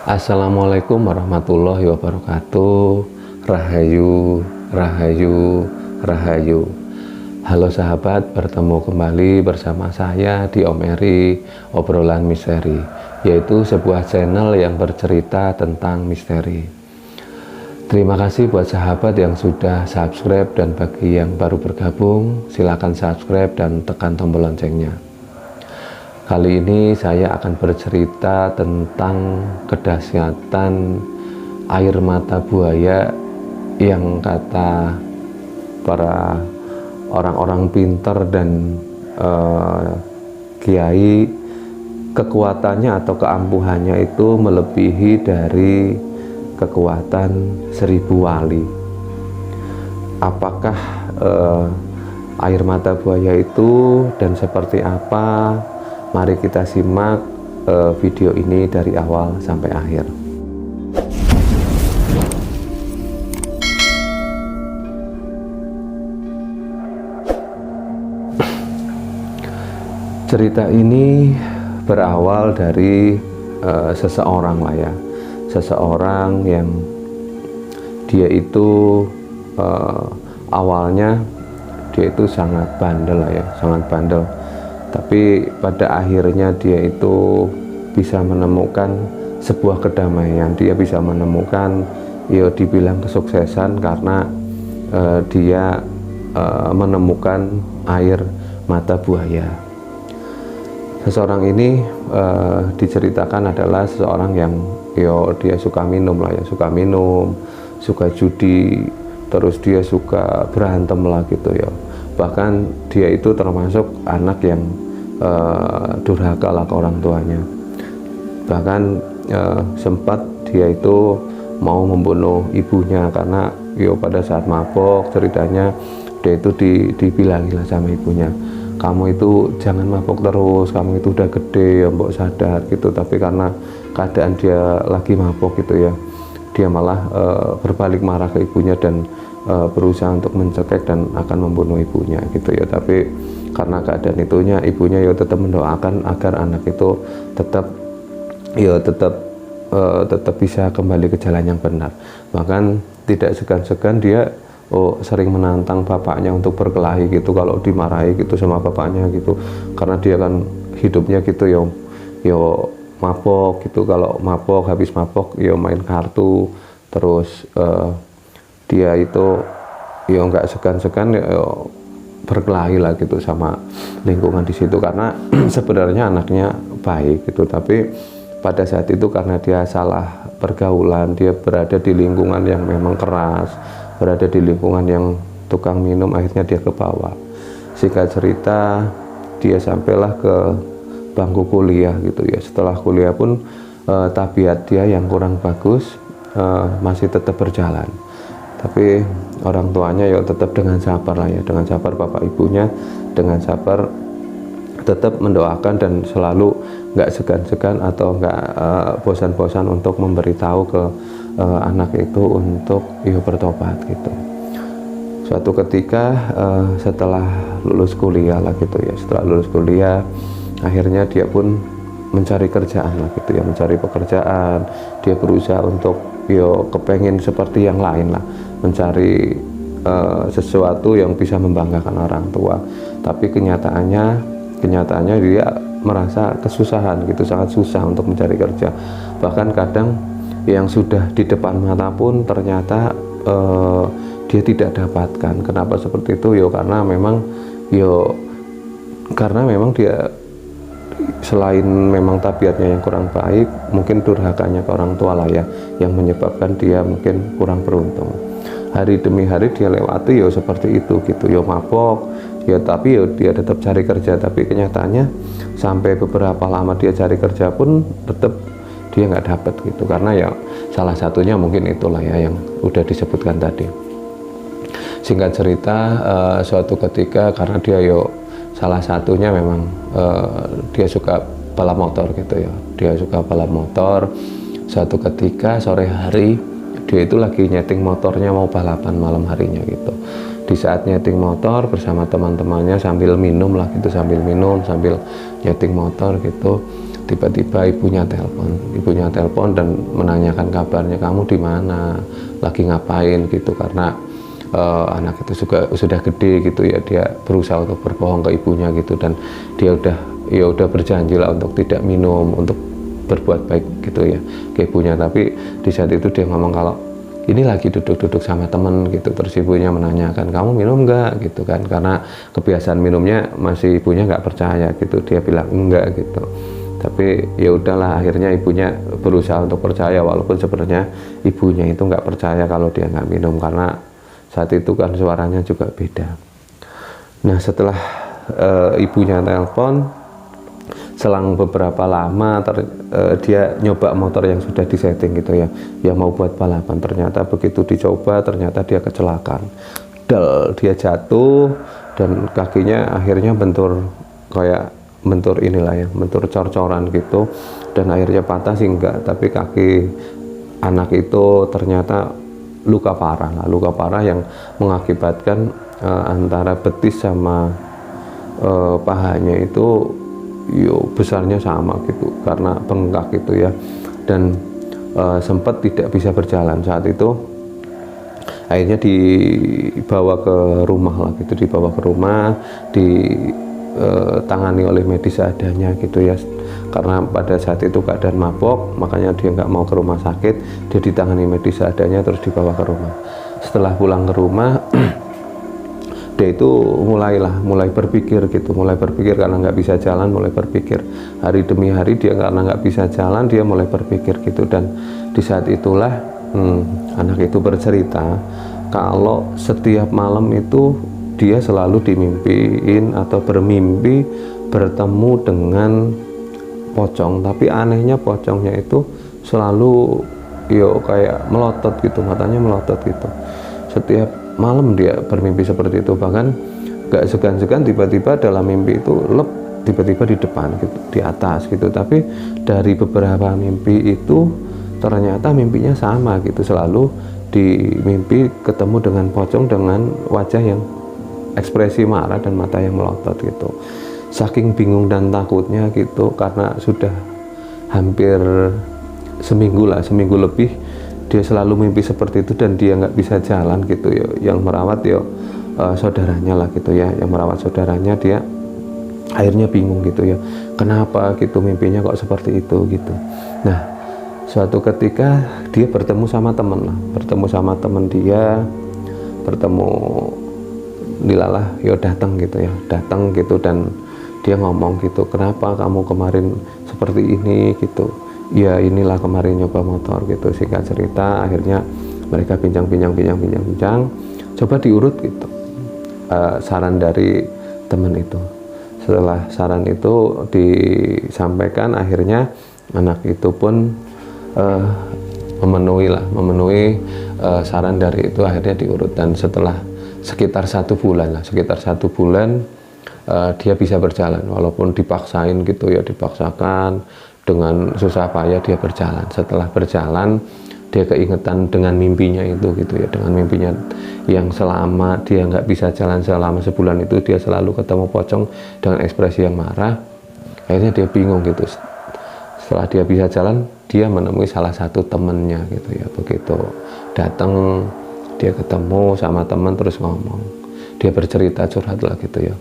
Assalamualaikum warahmatullahi wabarakatuh. Rahayu, rahayu, rahayu. Halo sahabat, bertemu kembali bersama saya di Om Eri, obrolan misteri, yaitu sebuah channel yang bercerita tentang misteri. Terima kasih buat sahabat yang sudah subscribe, dan bagi yang baru bergabung, silakan subscribe dan tekan tombol loncengnya. Kali ini saya akan bercerita tentang kedahsyatan air mata buaya yang kata para orang-orang pintar dan kiai, kekuatannya atau keampuhannya itu melebihi dari kekuatan 1000 wali. Apakah air mata buaya itu dan seperti apa? Mari kita simak video ini dari awal sampai akhir. Cerita ini berawal dari seseorang lah ya, seseorang yang dia itu awalnya dia itu sangat bandel lah ya, sangat bandel. Tapi pada akhirnya dia itu bisa menemukan sebuah kedamaian, dia bisa menemukan, ya dibilang kesuksesan karena dia menemukan air mata buaya. Seseorang ini diceritakan adalah seseorang yang dia suka minum lah ya, suka minum, suka judi, terus dia suka berantem lah gitu ya. Bahkan dia itu termasuk anak yang durhaka lah ke orang tuanya. Bahkan sempat dia itu mau membunuh ibunya karena pada saat mabok, ceritanya dia itu dibilangin lah sama ibunya, kamu itu jangan mabok terus, kamu itu udah gede ya mbok sadar gitu. Tapi karena keadaan dia lagi mabok gitu ya, dia malah berbalik marah ke ibunya dan berusaha untuk mencekik dan akan membunuh ibunya gitu ya. Tapi karena keadaan itunya, ibunya tetap mendoakan agar anak itu tetap bisa kembali ke jalan yang benar. Bahkan tidak segan-segan dia sering menantang bapaknya untuk berkelahi gitu kalau dimarahi gitu sama bapaknya gitu, karena dia kan hidupnya gitu mabok gitu. Kalau mabok, habis mabok main kartu, terus dia itu nggak segan-segan berkelahi lah gitu sama lingkungan di situ, karena sebenarnya anaknya baik gitu. Tapi pada saat itu karena dia salah pergaulan, dia berada di lingkungan yang memang keras, berada di lingkungan yang tukang minum, akhirnya dia ke bawah. Singkat cerita, dia sampailah ke bangku kuliah gitu ya. Setelah kuliah pun tabiat dia yang kurang bagus masih tetap berjalan. Tapi orang tuanya tetap dengan sabar lah ya, dengan sabar bapak ibunya, dengan sabar tetap mendoakan dan selalu nggak segan-segan atau nggak bosan-bosan untuk memberitahu ke anak itu untuk bertobat gitu. Suatu ketika setelah lulus kuliah lah gitu ya, setelah lulus kuliah akhirnya dia pun mencari kerjaan lah gitu ya, mencari pekerjaan. Dia berusaha untuk kepengen seperti yang lain lah, mencari sesuatu yang bisa membanggakan orang tua. Tapi kenyataannya dia merasa kesusahan gitu, sangat susah untuk mencari kerja. Bahkan kadang yang sudah di depan mata pun ternyata dia tidak dapatkan. Kenapa seperti itu? Karena memang dia selain memang tabiatnya yang kurang baik, mungkin durhakanya ke orang tua lah ya, yang menyebabkan dia mungkin kurang beruntung. Hari demi hari dia lewati seperti itu gitu, mabok tapi dia tetap cari kerja. Tapi kenyataannya sampai beberapa lama dia cari kerja pun tetap dia nggak dapat gitu, karena salah satunya mungkin itulah ya yang udah disebutkan tadi. Singkat cerita, suatu ketika karena dia salah satunya memang dia suka balap motor gitu ya, dia suka balap motor. Suatu ketika sore hari dia itu lagi nyeting motornya mau balapan malam harinya gitu. Di saat nyeting motor bersama teman-temannya sambil minum lah gitu, sambil minum sambil nyeting motor gitu, Tiba-tiba ibunya telepon dan menanyakan kabarnya, kamu di mana, lagi ngapain gitu, karena anak itu juga sudah gede gitu ya, dia berusaha untuk berbohong ke ibunya gitu, dan dia udah berjanji lah untuk tidak minum, untuk berbuat baik gitu ya ke ibunya. Tapi di saat itu dia ngomong kalau ini lagi duduk-duduk sama temen gitu, terus ibunya menanyakan kamu minum nggak gitu kan, karena kebiasaan minumnya masih ibunya nggak percaya gitu, dia bilang enggak gitu. Tapi ya udahlah, akhirnya ibunya berusaha untuk percaya, walaupun sebenarnya ibunya itu nggak percaya kalau dia nggak minum, karena saat itu kan suaranya juga beda. Nah setelah ibunya telepon, selang beberapa lama dia nyoba motor yang sudah disetting gitu ya, yang mau buat balapan. Ternyata begitu dicoba, ternyata dia kecelakaan. Dia jatuh dan kakinya akhirnya bentur, kayak bentur inilah ya, bentur cor-coran gitu, dan akhirnya patah sih enggak, tapi kaki anak itu ternyata luka parah yang mengakibatkan antara betis sama pahanya itu besarnya sama gitu, karena bengkak gitu ya, dan sempat tidak bisa berjalan. Saat itu akhirnya dibawa ke rumah lah gitu, ditangani oleh medis seadanya gitu ya, karena pada saat itu keadaan mabok, makanya dia nggak mau ke rumah sakit, dia ditangani medis seadanya terus dibawa ke rumah. Setelah pulang ke rumah dia itu mulai berpikir karena nggak bisa jalan, mulai berpikir hari demi hari, dia karena nggak bisa jalan dia mulai berpikir gitu. Dan di saat itulah anak itu bercerita kalau setiap malam itu dia selalu dimimpiin atau bermimpi bertemu dengan pocong, tapi anehnya pocongnya itu selalu kayak melotot gitu, matanya melotot gitu. Setiap malam dia bermimpi seperti itu, bahkan gak segan-segan tiba-tiba dalam mimpi itu tiba-tiba di depan gitu, di atas gitu. Tapi dari beberapa mimpi itu ternyata mimpinya sama gitu, selalu di mimpi ketemu dengan pocong dengan wajah yang ekspresi marah dan mata yang melotot gitu. Saking bingung dan takutnya gitu, karena sudah hampir seminggu lebih dia selalu mimpi seperti itu, dan dia nggak bisa jalan gitu ya. Yang merawat saudaranya lah gitu ya, yang merawat saudaranya, dia akhirnya bingung gitu ya, kenapa gitu mimpinya kok seperti itu gitu. Nah suatu ketika dia bertemu sama temen dia, dilalah datang gitu, dan dia ngomong gitu, kenapa kamu kemarin seperti ini gitu. Ya inilah kemarin nyoba motor gitu, singkat cerita akhirnya mereka bincang, coba diurut gitu saran dari teman itu. Setelah saran itu disampaikan, akhirnya anak itu pun memenuhi saran dari itu, akhirnya diurut. Dan setelah sekitar satu bulan dia bisa berjalan, walaupun dipaksain gitu ya, dipaksakan dengan susah payah dia berjalan. Setelah berjalan dia keingetan dengan mimpinya itu gitu ya, dengan mimpinya yang selama dia nggak bisa jalan selama sebulan itu, dia selalu ketemu pocong dengan ekspresi yang marah. Akhirnya dia bingung gitu. Setelah dia bisa jalan, dia menemui salah satu temennya gitu ya. Begitu datang dia ketemu sama teman, terus ngomong, dia bercerita, curhat lah gitu ya,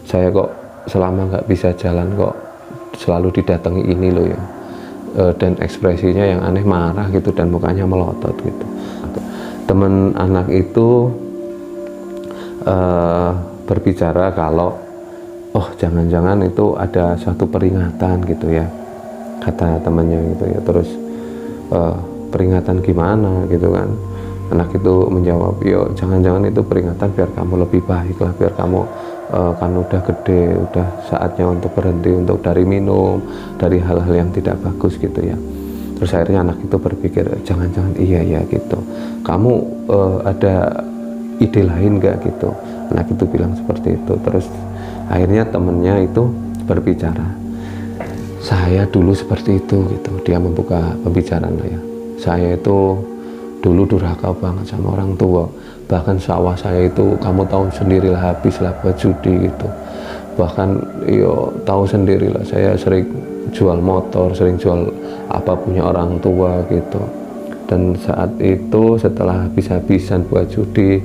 saya kok selama nggak bisa jalan kok selalu didatangi ini loh ya, dan ekspresinya yang aneh, marah gitu, dan mukanya melotot gitu. Temen anak itu berbicara kalau jangan-jangan itu ada suatu peringatan gitu ya, kata temannya gitu ya. Terus peringatan gimana gitu kan. Anak itu menjawab, jangan-jangan itu peringatan biar kamu lebih baik lah, biar kamu kan udah gede, udah saatnya untuk berhenti untuk dari minum, dari hal-hal yang tidak bagus gitu ya. Terus akhirnya anak itu berpikir, jangan-jangan iya ya gitu, kamu ada ide lain gak gitu. Anak itu bilang seperti itu. Terus akhirnya temennya itu berbicara, saya dulu seperti itu gitu. Dia membuka pembicaraan lah ya, saya itu dulu durhaka banget sama orang tua, bahkan sawah saya itu kamu tahu sendirilah habislah buat judi gitu. Bahkan tahu sendirilah saya sering jual motor, sering jual apa punya orang tua gitu. Dan saat itu setelah habis-habisan buat judi,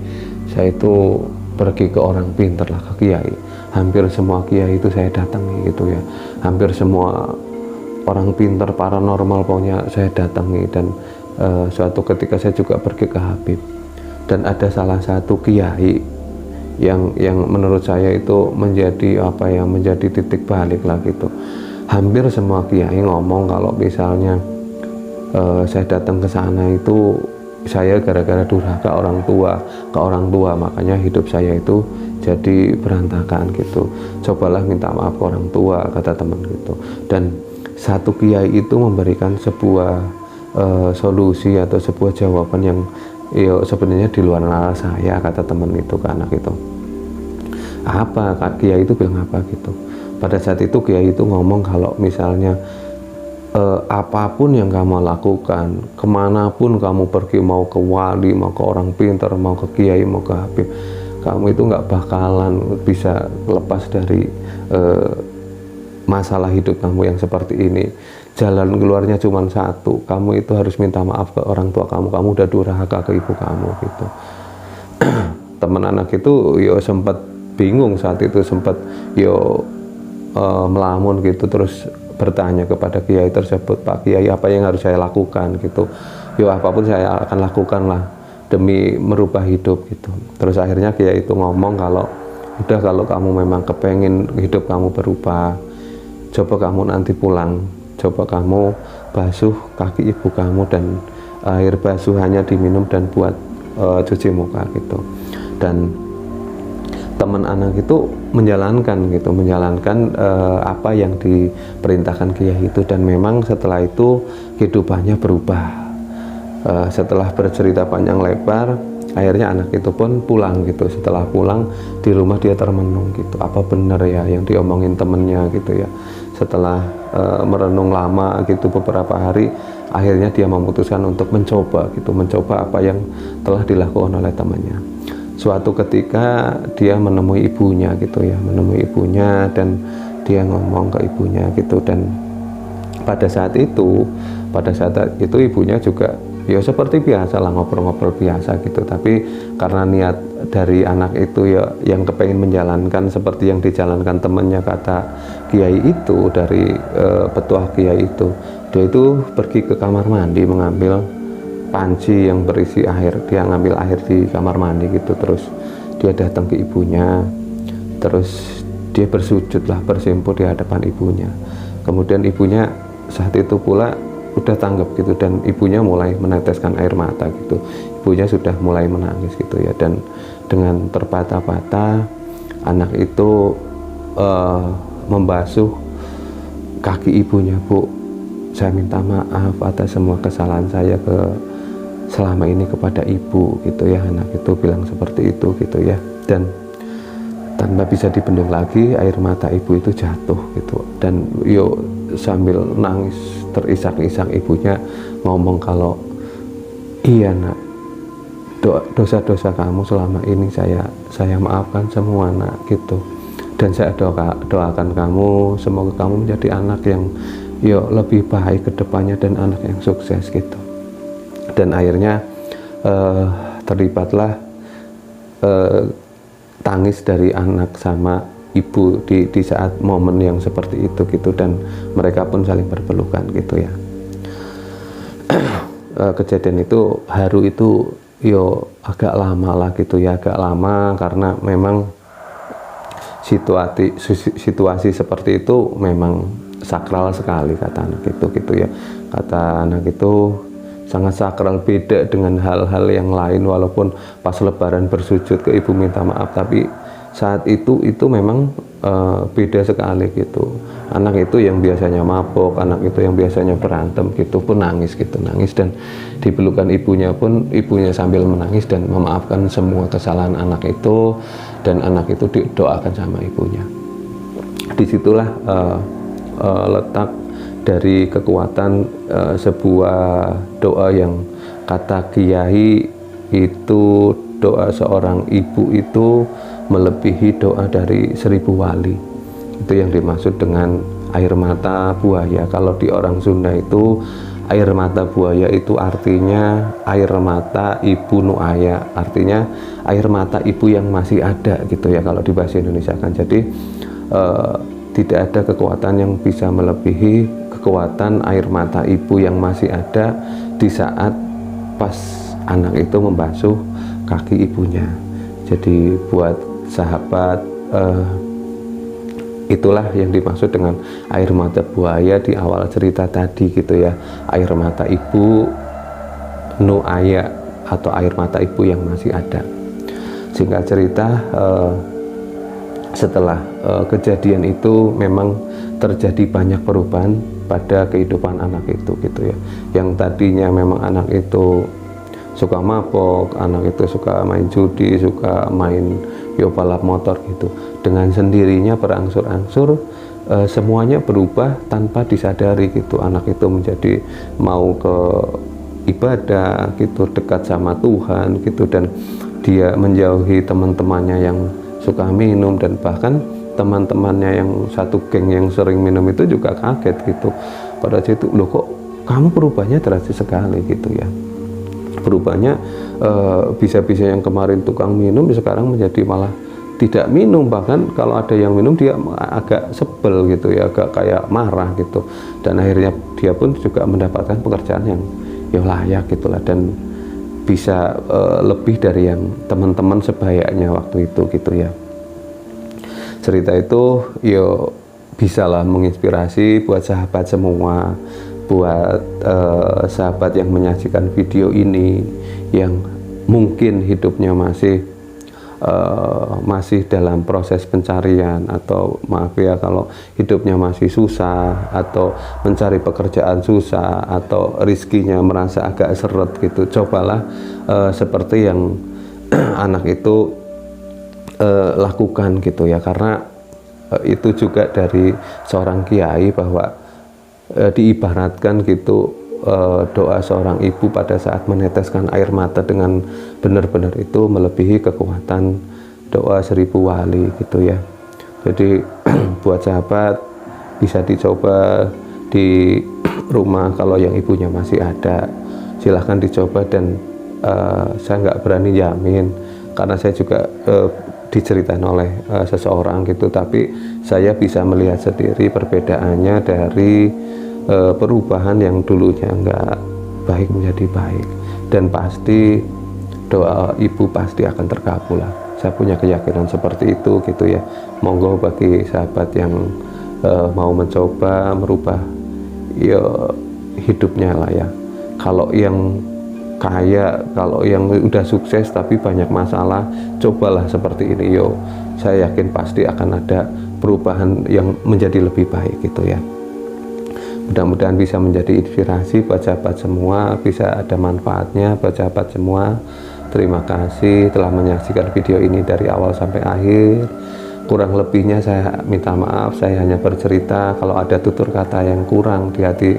saya itu pergi ke orang pintar lah, ke kiai. Hampir semua kiai itu saya datangi gitu ya, hampir semua orang pintar paranormal pokoknya saya datangi. Dan suatu ketika saya juga pergi ke Habib, dan ada salah satu kiai yang menurut saya itu menjadi apa ya, menjadi titik balik lah gitu. Hampir semua kiai ngomong kalau misalnya saya datang ke sana itu saya gara-gara durhaka ke orang tua, makanya hidup saya itu jadi berantakan gitu. Cobalah minta maaf ke orang tua, kata teman gitu. Dan satu kiai itu memberikan sebuah solusi atau sebuah jawaban yang ya sebenarnya di luar nalar saya, kata teman itu ke anak itu. Apa Kak kiai itu bilang apa gitu? Pada saat itu kiai itu ngomong kalau misalnya apapun yang kamu lakukan, kemanapun kamu pergi, mau ke wali, mau ke orang pintar, mau ke kiai, mau ke habib, kamu itu nggak bakalan bisa lepas dari masalah hidup kamu yang seperti ini. Jalan keluarnya cuma satu, kamu itu harus minta maaf ke orang tua kamu udah durhaka ke ibu kamu gitu. Teman anak itu yo sempat bingung saat itu, sempat yo melamun gitu, terus bertanya kepada kiai tersebut, Pak Kiai apa yang harus saya lakukan gitu. Yo apapun saya akan lakukan lah demi merubah hidup gitu. Terus akhirnya kiai itu ngomong kalau udah, kalau kamu memang kepengen hidup kamu berubah, coba kamu nanti pulang, coba kamu basuh kaki ibu kamu dan air basuh hanya diminum dan buat cuci muka gitu. Dan teman anak itu menjalankan apa yang diperintahkan kiai itu, dan memang setelah itu kehidupannya berubah. Setelah bercerita panjang lebar, akhirnya anak itu pun pulang gitu. Setelah pulang di rumah dia termenung gitu, apa benar ya yang diomongin temennya gitu ya. Setelah merenung lama gitu beberapa hari, akhirnya dia memutuskan untuk mencoba apa yang telah dilakukan oleh temannya. Suatu ketika dia menemui ibunya gitu ya, dan dia ngomong ke ibunya gitu. Dan pada saat itu ibunya juga ya seperti biasa lah, ngobrol-ngobrol biasa gitu. Tapi karena niat dari anak itu ya yang kepengen menjalankan seperti yang dijalankan temannya, kata kiai itu, dari petuah kiai itu, dia itu pergi ke kamar mandi mengambil panci yang berisi air. Dia ngambil air di kamar mandi gitu, terus dia datang ke ibunya, terus dia bersujud lah, bersimpuh di hadapan ibunya. Kemudian ibunya saat itu pula udah tanggap gitu, dan ibunya mulai meneteskan air mata gitu. Ibunya sudah mulai menangis gitu ya, dan dengan terbata-bata anak itu membasuh kaki ibunya. Bu, saya minta maaf atas semua kesalahan saya selama ini kepada ibu gitu ya. Anak itu bilang seperti itu gitu ya, dan tanpa bisa dibendung lagi air mata ibu itu jatuh gitu. Dan yo sambil nangis terisak-isak, ibunya ngomong kalau iya nak, dosa-dosa kamu selama ini saya maafkan semua nak gitu. Dan saya doakan kamu, semoga kamu menjadi anak yang yo lebih baik ke depannya dan anak yang sukses gitu. Dan akhirnya terlibatlah tangis dari anak sama ibu di saat momen yang seperti itu gitu, dan mereka pun saling berpelukan gitu ya. Kejadian itu, haru itu yo agak lama lah gitu ya, agak lama karena memang situasi seperti itu memang sakral sekali, kata anak itu gitu ya. Kata anak itu sangat sakral, beda dengan hal-hal yang lain. Walaupun pas lebaran bersujud ke ibu minta maaf, tapi saat itu memang beda sekali gitu. Anak itu yang biasanya mabok, anak itu yang biasanya berantem gitu pun nangis gitu, dan dipelukan ibunya pun, ibunya sambil menangis dan memaafkan semua kesalahan anak itu, dan anak itu didoakan sama ibunya. Disitulah letak dari kekuatan sebuah doa yang kata kiai itu, doa seorang ibu itu melebihi doa dari 1000 wali. Itu yang dimaksud dengan air mata buaya. Kalau di orang Sunda itu air mata buaya itu artinya air mata ibu Nuaya, artinya air mata ibu yang masih ada gitu ya kalau di bahasa Indonesia kan. Jadi tidak ada kekuatan yang bisa melebihi kekuatan air mata ibu yang masih ada di saat pas anak itu membasuh kaki ibunya. Jadi buat sahabat, itulah yang dimaksud dengan air mata buaya di awal cerita tadi gitu ya, air mata ibu Nuaya atau air mata ibu yang masih ada. Singkat cerita, setelah kejadian itu memang terjadi banyak perubahan pada kehidupan anak itu gitu ya. Yang tadinya memang anak itu suka mabok, anak itu suka main judi, suka main balap motor gitu, dengan sendirinya berangsur-angsur semuanya berubah tanpa disadari gitu. Anak itu menjadi mau ke ibadah gitu, dekat sama Tuhan gitu, dan dia menjauhi teman-temannya yang suka minum, dan bahkan teman-temannya yang satu geng yang sering minum itu juga kaget gitu. Pada saat itu, loh kok kamu berubahnya drastis sekali gitu ya. Berubahnya bisa-bisa yang kemarin tukang minum sekarang menjadi malah tidak minum, bahkan kalau ada yang minum dia agak sebel gitu ya, agak kayak marah gitu. Dan akhirnya dia pun juga mendapatkan pekerjaan yang ya layak gitulah, dan bisa lebih dari yang teman-teman sebayanya waktu itu gitu ya. Cerita itu yo bisalah menginspirasi buat sahabat semua, buat sahabat yang menyaksikan video ini, yang mungkin hidupnya masih dalam proses pencarian, atau maaf ya kalau hidupnya masih susah, atau mencari pekerjaan susah, atau rizkinya merasa agak seret gitu. Cobalah seperti yang anak itu lakukan gitu ya, karena itu juga dari seorang kiai bahwa diibaratkan gitu, doa seorang ibu pada saat meneteskan air mata dengan benar-benar itu melebihi kekuatan doa 1000 wali gitu ya. Jadi buat sahabat bisa dicoba di rumah, kalau yang ibunya masih ada silahkan dicoba. Dan saya nggak berani jamin karena saya juga diceritain oleh seseorang gitu, tapi saya bisa melihat sendiri perbedaannya dari perubahan yang dulunya nggak baik menjadi baik. Dan pasti doa ibu pasti akan terkabul lah, saya punya keyakinan seperti itu gitu ya. Monggo bagi sahabat yang mau mencoba merubah ya hidupnya lah ya. Kalau yang kaya, kalau yang udah sukses tapi banyak masalah, cobalah seperti ini yo. Saya yakin pasti akan ada perubahan yang menjadi lebih baik gitu ya. Mudah-mudahan bisa menjadi inspirasi buat sahabat semua, bisa ada manfaatnya buat sahabat semua. Terima kasih telah menyaksikan video ini dari awal sampai akhir. Kurang lebihnya saya minta maaf, saya hanya bercerita. Kalau ada tutur kata yang kurang di hati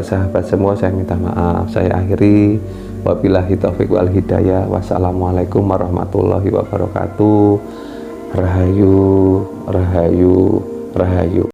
sahabat semua, saya minta maaf. Saya akhiri, wabillahi taufiq wal hidayah. Wassalamualaikum warahmatullahi wabarakatuh. Rahayu, rahayu, rahayu.